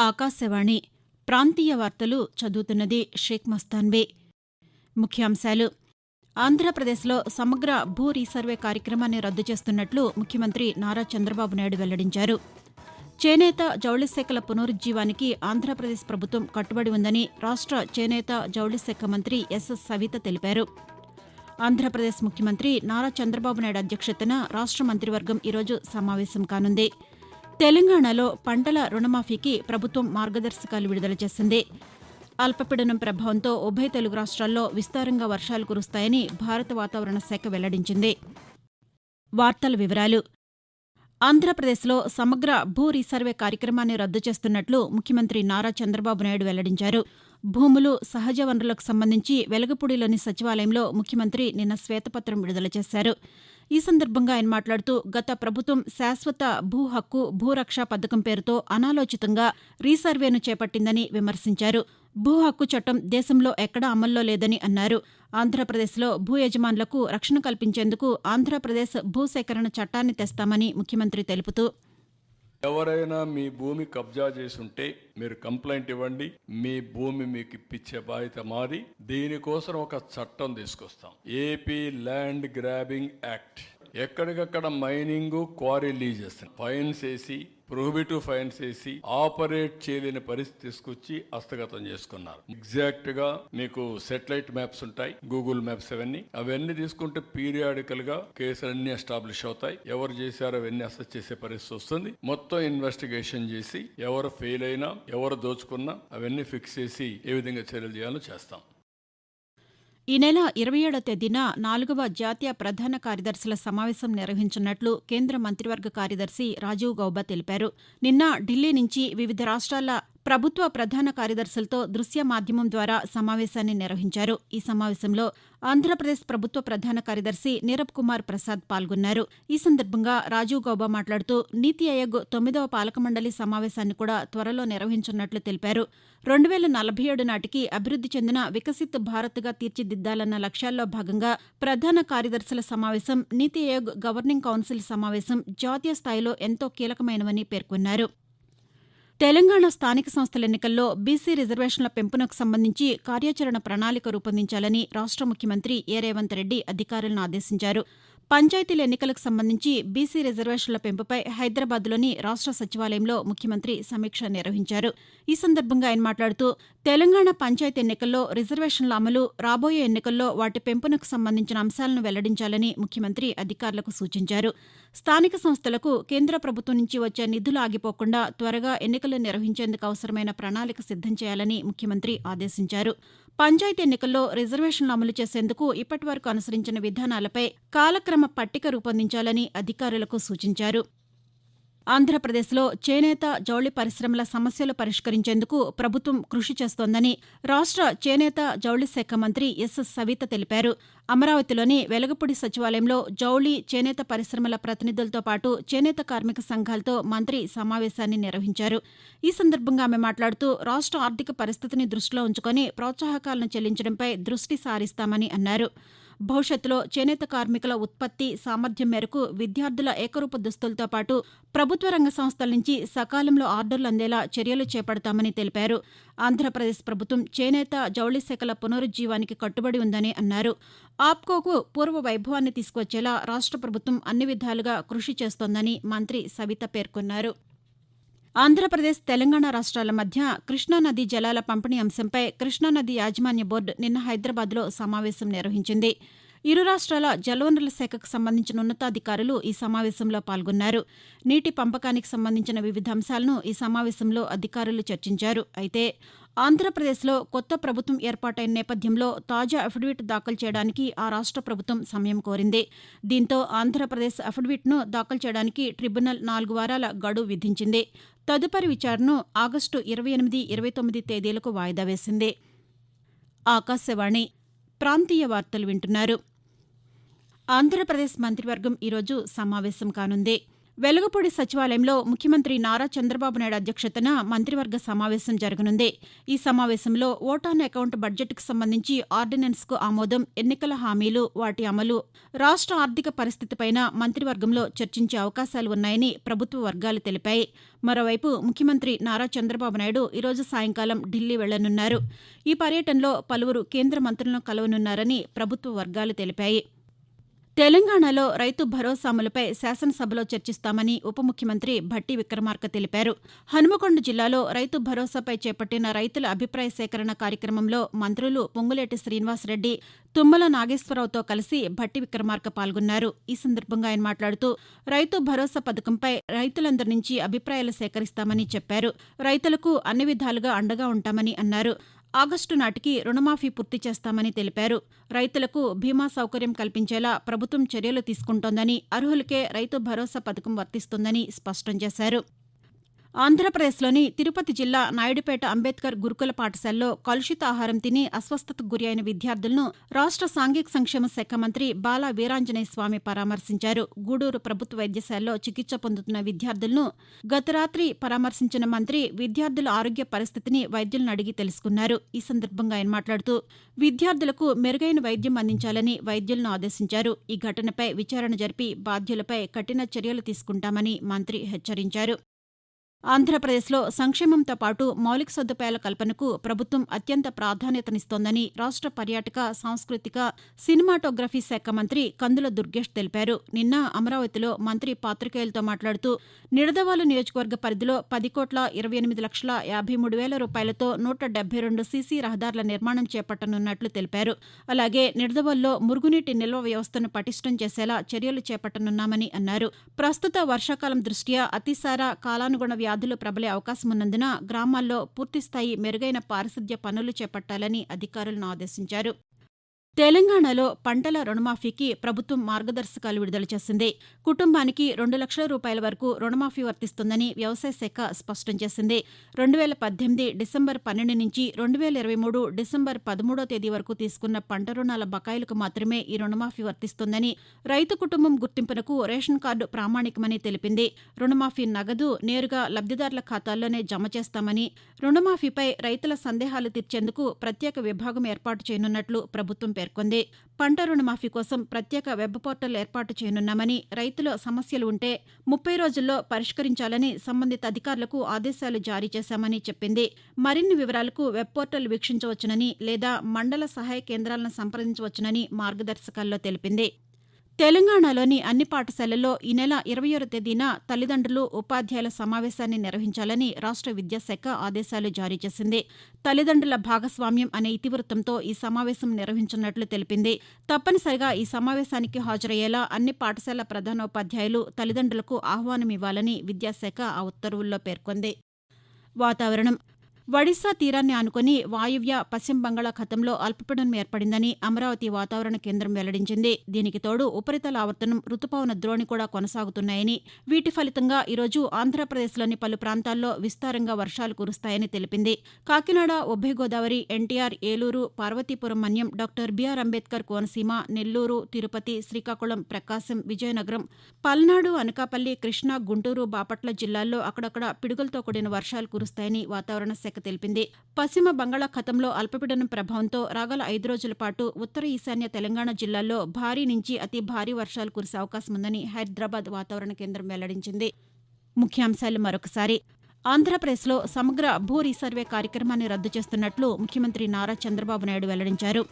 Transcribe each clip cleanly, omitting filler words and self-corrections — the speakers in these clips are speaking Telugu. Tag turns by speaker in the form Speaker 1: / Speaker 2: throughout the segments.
Speaker 1: ఆకాశవాణి ప్రాంతీయ వార్తలు చదువుతున్నది షేక్ మస్తాన్బే. ముఖ్యాంశాలు. ఆంధ్రప్రదేశ్లో సమగ్ర భూ రీసర్వే కార్యక్రమాన్ని రద్దు చేస్తున్నట్లు ముఖ్యమంత్రి నారా చంద్రబాబు నాయుడు వెల్లడించారు. చేనేత జౌళి శాఖల పునరుజ్జీవానికి ఆంధ్రప్రదేశ్ ప్రభుత్వం కట్టుబడి ఉందని రాష్ట చేనేత జౌళి శాఖ మంత్రి ఎస్ సవిత తెలిపారు. ఆంధ్రప్రదేశ్ ముఖ్యమంత్రి నారా చంద్రబాబు నాయుడు అధ్యక్షతన రాష్ట మంత్రివర్గం ఈరోజు సమావేశం కానుంది. తెలంగాణలో పంటల రుణమాఫీకి ప్రభుత్వం మార్గదర్శకాలు విడుదల చేసింది. అల్పపీడనం ప్రభావంతో ఉభయ తెలుగు రాష్ట్రాల్లో విస్తారంగా వర్షాలు కురుస్తాయని భారత వాతావరణ శాఖ వెల్లడించింది. వార్తల వివరాలు. ఆంధ్రప్రదేశ్లో సమగ్ర భూ రీసర్వే కార్యక్రమాన్ని రద్దు చేస్తున్నట్లు ముఖ్యమంత్రి నారా చంద్రబాబు నాయుడు వెల్లడించారు. భూములు, సహజ వనరులకు సంబంధించి వెలగపూడిలోని సచివాలయంలో ముఖ్యమంత్రి నిన్న శ్వేతపత్రం విడుదల చేశారు. ఈ సందర్భంగా ఆయన మాట్లాడుతూ గత ప్రభుత్వం శాశ్వత భూ హక్కు, భూరక్ష పథకం పేరుతో అనాలోచితంగా రీసర్వేను చేపట్టిందని విమర్శించారు. భూ హక్కు చట్టం దేశంలో ఎక్కడా అమల్లో లేదని అన్నారు. ఆంధ్రప్రదేశ్లో భూ యజమానులకు రక్షణ కల్పించేందుకు ఆంధ్రప్రదేశ్ భూసేకరణ చట్టాన్ని తెస్తామని ముఖ్యమంత్రి తెలుపుతూ,
Speaker 2: ఎవరైనా మీ భూమి కబ్జా చేసుంటే మీరు కంప్లైంట్ ఇవ్వండి, మీ భూమి మీకు ఇప్పించే బాధ్యత మాది. దీనికోసం ఒక చట్టం తీసుకొస్తాం, ఏపీ ల్యాండ్ గ్రాబింగ్ యాక్ట్. ఎక్కడికక్కడ మైనింగ్, క్వారీ లీజ్ చేస్తాం, ఫైన్స్ వేసి, ప్రొహిబిటివ్ ఫైన్స్ వేసి ఆపరేట్ చేయలేని పరిస్థితి తీసుకొచ్చి హస్తగతం చేసుకున్నారు. ఎగ్జాక్ట్ గా మీకు సెటిలైట్ మ్యాప్స్ ఉంటాయి, గూగుల్ మ్యాప్స్, అవన్నీ తీసుకుంటే పీరియాడికల్ గా కేసులన్నీ ఎస్టాబ్లిష్ అవుతాయి. ఎవరు చేశారో అవన్నీ అసెస్ చేసే పరిస్థితి వస్తుంది. మొత్తం ఇన్వెస్టిగేషన్ చేసి ఎవరు ఫెయిల్ అయినా, ఎవరు దోచుకున్నా అవన్నీ ఫిక్స్ చేసి ఏ విధంగా చర్యలు చేయాలో చేస్తాం.
Speaker 1: ఈ నెల 27వ తేదీన 4వ జాతీయ ప్రధాన కార్యదర్శుల సమావేశం నిర్వహించనున్నట్లు కేంద్ర మంత్రివర్గ కార్యదర్శి రాజీవ్ గౌబా తెలిపారు. నిన్న ఢిల్లీ నుంచి వివిధ రాష్ట్రాల ప్రభుత్వ ప్రధాన కార్యదర్శులతో దృశ్య మాధ్యమం ద్వారా సమావేశాన్ని నిర్వహించారు. ఈ సమావేశంలో ఆంధ్రప్రదేశ్ ప్రభుత్వ ప్రధాన కార్యదర్శి నీరబ్ కుమార్ ప్రసాద్ పాల్గొన్నారు. ఈ సందర్భంగా రాజీవ్ గౌబా మాట్లాడుతూ నీతి ఆయోగ్ 9వ పాలక మండలి సమావేశాన్ని కూడా త్వరలో నిర్వహించనున్నట్లు తెలిపారు. 2047 నాటికి అభివృద్ది చెందిన వికసిత్ భారత్గా తీర్చిదిద్దాలన్న లక్ష్యాల్లో భాగంగా ప్రధాన కార్యదర్శుల సమావేశం, నీతి ఆయోగ్ గవర్నింగ్ కౌన్సిల్ సమావేశం జాతీయ స్థాయిలో ఎంతో కీలకమైనవని పేర్కొన్నారు. తెలంగాణ స్థానిక సంస్థల ఎన్నికల్లో బీసీ రిజర్వేషన్ల పెంపునకు సంబంధించి కార్యాచరణ ప్రణాళిక రూపొందించాలని రాష్ట ముఖ్యమంత్రి ఏ రేవంత్ రెడ్డి అధికారులను ఆదేశించారు. పంచాయతీల ఎన్నికలకు సంబంధించి బీసీ రిజర్వేషన్ల పెంపుపై హైదరాబాద్లోని రాష్ట సచివాలయంలో ముఖ్యమంత్రి సమీక్ష నిర్వహించారు. ఈ సందర్భంగా ఆయన మాట్లాడుతూ తెలంగాణ పంచాయతీ ఎన్నికల్లో రిజర్వేషన్ల అమలు, రాబోయే ఎన్నికల్లో వాటి పెంపునకు సంబంధించిన అంశాలను వెల్లడించాలని ముఖ్యమంత్రి అధికారులకు సూచించారు. స్థానిక సంస్థలకు కేంద్ర ప్రభుత్వం నుంచి వచ్చే నిధులు ఆగిపోకుండా త్వరగా ఎన్నికలు నిర్వహించేందుకు అవసరమైన ప్రణాళిక సిద్దం చేయాలని ముఖ్యమంత్రి ఆదేశించారు. పంచాయతీ ఎన్నికల్లో రిజర్వేషన్లు అమలు చేసేందుకు ఇప్పటివరకు అనుసరించిన విధానాలపై కాలక్రమ పట్టిక రూపొందించాలని అధికారులకు సూచించారు. ఆంధ్రప్రదేశ్లో చేనేత, జౌళి పరిశ్రమల సమస్యలు పరిష్కరించేందుకు ప్రభుత్వం కృషి చేస్తోందని రాష్ట చేనేత జౌళి శాఖ మంత్రి ఎస్ సవిత తెలిపారు. అమరావతిలోని వెలగపూడి సచివాలయంలో జౌళి, చేనేత పరిశ్రమల ప్రతినిధులతో పాటు చేనేత కార్మిక సంఘాలతో మంత్రి సమావేశాన్ని నిర్వహించారు. ఈ సందర్భంగా ఆమె మాట్లాడుతూ రాష్ట ఆర్థిక పరిస్థితిని దృష్టిలో ఉంచుకొని ప్రోత్సాహకాలను చెల్లించడంపై దృష్టి సారిస్తామని అన్నారు. భవిష్యత్తులో చేనేత కార్మికుల ఉత్పత్తి సామర్థ్యం మేరకు విద్యార్థుల ఏకరూప దుస్తులతో పాటు ప్రభుత్వ రంగ సంస్థల నుంచి సకాలంలో ఆర్డర్లు అందేలా చర్యలు చేపడతామని తెలిపారు. ఆంధ్రప్రదేశ్ ప్రభుత్వం చేనేత, జౌళి శాఖల పునరుజ్జీవానికి కట్టుబడి ఉందని అన్నారు. ఆప్కోకు పూర్వ వైభవాన్ని తీసుకొచ్చేలా రాష్ట ప్రభుత్వం అన్ని విధాలుగా కృషి చేస్తోందని మంత్రి సవిత పేర్కొన్నారు. ఆంధ్రప్రదేశ్, తెలంగాణ రాష్ట్రాల మధ్య కృష్ణానదీ జలాల పంపిణీ అంశంపై కృష్ణానదీ యాజమాన్య బోర్డు నిన్న హైదరాబాద్లో సమావేశం నిర్వహించింది. ఇరు రాష్ట్రాల జలవనరుల శాఖకు సంబంధించిన ఉన్నతాధికారులు ఈ సమావేశంలో పాల్గొన్నారు. నీటి పంపకానికి సంబంధించిన వివిధ అంశాలను ఈ సమావేశంలో అధికారులు చర్చించారు. అయితే ఆంధ్రప్రదేశ్లో కొత్త ప్రభుత్వం ఏర్పాటైన నేపథ్యంలో తాజా అఫిడవిట్ దాఖలు చేయడానికి ఆ రాష్ట ప్రభుత్వం సమయం కోరింది. దీంతో ఆంధ్రప్రదేశ్ అఫిడవిట్ను దాఖలు చేయడానికి ట్రిబ్యునల్ 4 వారాల గడువు విధించింది. తదుపరి విచారణను ఆగస్టు 28, 29 తేదీలకు వాయిదా వేసింది. ఆకాశవాణి ప్రాంతీయ వార్తలు వింటున్నారు. ఆంధ్రప్రదేశ్ మంత్రివర్గం ఈరోజు సమావేశం కానుంది. వెలగపూడి సచివాలయంలో ముఖ్యమంత్రి నారా చంద్రబాబు నాయుడు అధ్యక్షతన మంత్రివర్గ సమావేశం జరగనుంది. ఈ సమావేశంలో ఓట్ ఆన్ అకౌంట్ బడ్జెట్కు సంబంధించి ఆర్డినెన్స్కు ఆమోదం, ఎన్నికల హామీలు, వాటి అమలు, రాష్ట్ర ఆర్థిక పరిస్థితిపైన మంత్రివర్గంలో చర్చించే అవకాశాలు ఉన్నాయని ప్రభుత్వ వర్గాలు తెలిపాయి. మరోవైపు ముఖ్యమంత్రి నారా చంద్రబాబు నాయుడు ఈరోజు సాయంకాలం ఢిల్లీ వెళ్లనున్నారు. ఈ పర్యటనలో పలువురు కేంద్ర మంత్రులను కలవనున్నారని ప్రభుత్వ వర్గాలు తెలిపాయి. తెలంగాణలో రైతు భరోసా అమలుపై శాసనసభలో చర్చిస్తామని ఉప ముఖ్యమంత్రి భట్టి విక్రమార్క తెలిపారు. హనుమకొండ జిల్లాలో రైతు భరోసాపై చేపట్టిన రైతుల అభిప్రాయ సేకరణ కార్యక్రమంలో మంత్రులు పొంగులేటి శ్రీనివాసరెడ్డి, తుమ్మల నాగేశ్వరరావుతో కలిసి భట్టి విక్రమార్క పాల్గొన్నారు. ఈ సందర్భంగా ఆయన మాట్లాడుతూ రైతు భరోసా పథకంపై రైతులందరి నుంచి అభిప్రాయాలు సేకరిస్తామని చెప్పారు. రైతులకు అన్ని విధాలుగా అండగా ఉంటామని అన్నారు. ఆగస్టు నాటికి రుణమాఫీ పూర్తి చేస్తామని తెలిపారు. రైతులకు బీమా సౌకర్యం కల్పించేలా ప్రభుత్వం చర్యలు తీసుకుంటోందని, అర్హులకే రైతు భరోసా పథకం వర్తిస్తుందని స్పష్టం చేశారు. ఆంధ్రప్రదేశ్లోని తిరుపతి జిల్లా నాయుడుపేట అంబేద్కర్ గురుకుల పాఠశాలలో కలుషిత ఆహారం తిని అస్వస్థతకు గురి అయిన విద్యార్థులను రాష్ట్ర సాంఘిక సంక్షేమ శాఖ మంత్రి బాల వీరాంజనేయ స్వామి పరామర్శించారు. గూడూరు ప్రభుత్వ వైద్యశాలలో చికిత్స పొందుతున్న విద్యార్థులను గత రాత్రి పరామర్శించిన మంత్రి విద్యార్థుల ఆరోగ్య పరిస్థితిని వైద్యులను అడిగి తెలుసుకున్నారు. ఈ సందర్భంగా ఆయన మాట్లాడుతూ విద్యార్థులకు మెరుగైన వైద్యం అందించాలని వైద్యులను ఆదేశించారు. ఈ ఘటనపై విచారణ జరిపి బాధ్యులపై కఠిన చర్యలు తీసుకుంటామని మంత్రి హెచ్చరించారు. ఆంధ్రప్రదేశ్లో సంక్షేమంతో పాటు మౌలిక సదుపాయాల కల్పనకు ప్రభుత్వం అత్యంత ప్రాధాన్యతనిస్తోందని రాష్ట్ర పర్యాటక, సాంస్కృతిక, సినిమాటోగ్రఫీ శాఖ మంత్రి కందుల దుర్గేష్ తెలిపారు. నిన్న అమరావతిలో మంత్రి పాతికేయులతో మాట్లాడుతూ నిడదవోలు నియోజకవర్గ పరిధిలో 10,28,53,000 రూపాయలతో 172 సీసీ రహదారుల నిర్మాణం చేపట్టనున్నట్లు తెలిపారు. అలాగే నిడదవోలులో మురుగునీటి నిల్వ వ్యవస్థను పటిష్టం చేసేలా చర్యలు చేపట్టనున్నామని అన్నారు. ప్రస్తుత వర్షాకాలం దృష్ట్యా అతిసార, కాలానుగుణ వ్యాధులు ప్రబలే అవకాశమున్నందున గ్రామాల్లో పూర్తిస్థాయి మెరుగైన పారిశుద్ధ్య పనులు చేపట్టాలని అధికారులను ఆదేశించారు. తెలంగాణలో పంటల రుణమాఫీకి ప్రభుత్వం మార్గదర్శకాలు విడుదల చేసింది. కుటుంబానికి 2 లక్షల రూపాయల వరకు రుణమాఫీ వర్తిస్తుందని వ్యవసాయ శాఖ స్పష్టం చేసింది. 2018 డిసెంబర్ 12 నుంచి 2023 డిసెంబర్ 13వ తేదీ వరకు తీసుకున్న పంట రుణాల బకాయిలకు మాత్రమే ఈ రుణమాఫీ వర్తిస్తుందని, రైతు కుటుంబం గుర్తింపునకు రేషన్ కార్డు ప్రామాణికమని తెలిపింది. రుణమాఫీ నగదు నేరుగా లబ్ధిదారుల ఖాతాల్లోనే జమ చేస్తామని, రుణమాఫీపై రైతుల సందేహాలు తీర్చేందుకు ప్రత్యేక విభాగం ఏర్పాటు చేయనున్నట్లు ప్రభుత్వం పేర్కొంది. పంట రుణమాఫీ కోసం ప్రత్యేక వెబ్ పోర్టల్ ఏర్పాటు చేయనున్నామని, రైతుల సమస్యలు ఉంటే 30 రోజుల్లో పరిష్కరించాలని సంబంధిత అధికారులకు ఆదేశాలు జారీ చేశామని చెప్పింది. మరిన్ని వివరాలకు వెబ్ పోర్టల్ వీక్షించవచ్చునని లేదా మండల సహాయ కేంద్రాలను సంప్రదించవచ్చునని మార్గదర్శకాల్లో తెలిపింది. తెలంగాణలోని అన్ని పాఠశాలల్లో ఈ నెల 20వ తేదీన తల్లిదండ్రులు, ఉపాధ్యాయుల సమావేశాన్ని నిర్వహించాలని రాష్ట్ర విద్యాశాఖ ఆదేశాలు జారీ చేసింది. తల్లిదండ్రుల భాగస్వామ్యం అనే ఇతివృత్తంతో ఈ సమావేశం నిర్వహించనున్నట్లు తెలిపింది. తప్పనిసరిగా ఈ సమావేశానికి హాజరయ్యేలా అన్ని పాఠశాల ప్రధానోపాధ్యాయులు, తల్లిదండ్రులకు ఆహ్వానం ఇవ్వాలని విద్యాశాఖ ఆ ఉత్తర్వుల్లో పేర్కొంది. వాతావరణం. ఒడిశా తీరాన్ని ఆనుకుని వాయువ్య, పశ్చిమ బంగాళాఖాతంలో అల్పపీడనం ఏర్పడిందని అమరావతి వాతావరణ కేంద్రం వెల్లడించింది. దీనికి తోడు ఉపరితల ఆవర్తనం, రుతుపవన ద్రోణి కూడా కొనసాగుతున్నాయని, వీటి ఫలితంగా ఈరోజు ఆంధ్రప్రదేశ్లోని పలు ప్రాంతాల్లో విస్తారంగా వర్షాలు కురుస్తాయని తెలిపింది. కాకినాడ, ఉభయ గోదావరి, ఎన్టీఆర్, ఏలూరు, పార్వతీపురం మన్యం, డాక్టర్ బీఆర్ అంబేద్కర్ కోనసీమ, నెల్లూరు, తిరుపతి, శ్రీకాకుళం, ప్రకాశం, విజయనగరం, పల్నాడు, అనకాపల్లి, కృష్ణా, గుంటూరు, బాపట్ల జిల్లాల్లో అక్కడక్కడ పిడుగులతో కూడిన వర్షాలు కురుస్తాయని వాతావరణ శాఖ తెలిపింది. పశ్చిమ బంగాళాఖాతంలో అల్పపీడనం ప్రభావంతో రాగల 5 రోజుల పాటు ఉత్తర ఈశాన్య తెలంగాణ జిల్లాల్లో భారీ నుంచి అతి భారీ వర్షాలు కురిసే అవకాశం ఉందని హైదరాబాద్ వాతావరణ కేంద్రం వెల్లడించింది. ముఖ్యాంశాలు మరొకసారి. ఆంధ్రప్రదేశ్లో సమగ్ర భూ రీసర్వే కార్యక్రమాన్ని రద్దు చేస్తున్నట్లు ముఖ్యమంత్రి నారా చంద్రబాబు నాయుడు వెల్లడించారు.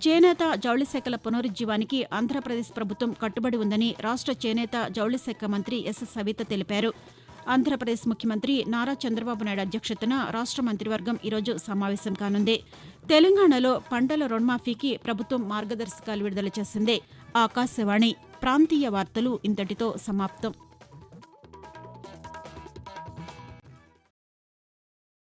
Speaker 1: చేనేత, జౌళి శాఖల పునరుజ్జీవానికి ఆంధ్రప్రదేశ్ ప్రభుత్వం కట్టుబడి ఉందని రాష్ట్ర చేనేత, జౌళి శాఖ మంత్రి ఎస్ సవిత తెలిపారు. ఆంధ్రప్రదేశ్ ముఖ్యమంత్రి నారా చంద్రబాబు నాయుడు అధ్యక్షతన రాష్ట్ర మంత్రివర్గం ఈరోజు సమావేశం కానుంది. తెలంగాణలో పంటల రుణమాఫీకి ప్రభుత్వం మార్గదర్శకాలు విడుదల చేసింది. ఆకాశవాణి ప్రాంతీయ వార్తలు ఇంతటితో సమాప్తం.